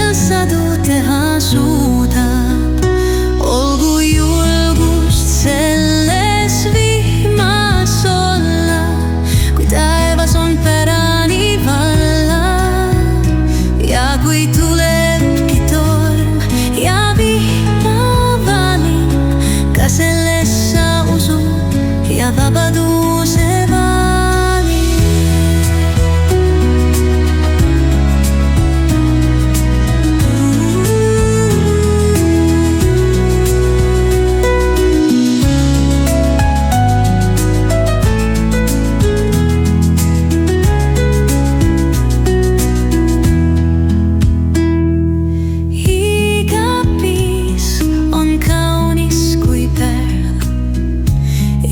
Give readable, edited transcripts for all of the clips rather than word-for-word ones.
veel sadu teha suudab. Olgu julgust selles vihmas olla, kui taevas on pärani vallad. Ja kui tulebki torm ja vihmavaling, ka selles sa usud ja vabaduse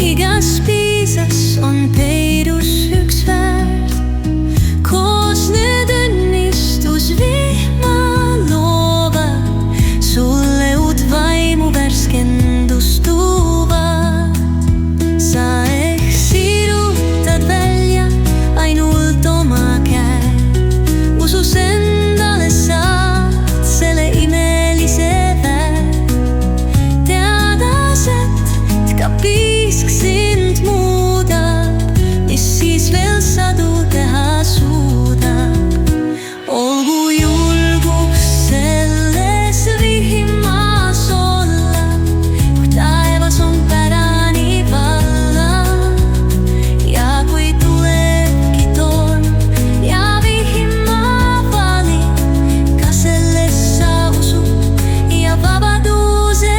igas piisas on peidus üks väärt. Koos need õnnistusvihma loovad, sulle uut vaimu värskendust tuuvad. Sa ehk sirutad välja ainult oma käe, usus endale saad selle imelise väe. Teades, et ka piisk sind muudab, mis siis veel sadu teha suudab. Olgu julgust selles vihmas olla, kui taevas on pärani vallad. Ja kui tulebki torm ja vihmavaling, ka selles sa usud ja vabaduse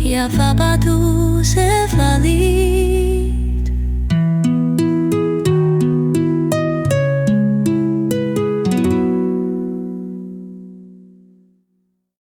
ja vabaduse valid.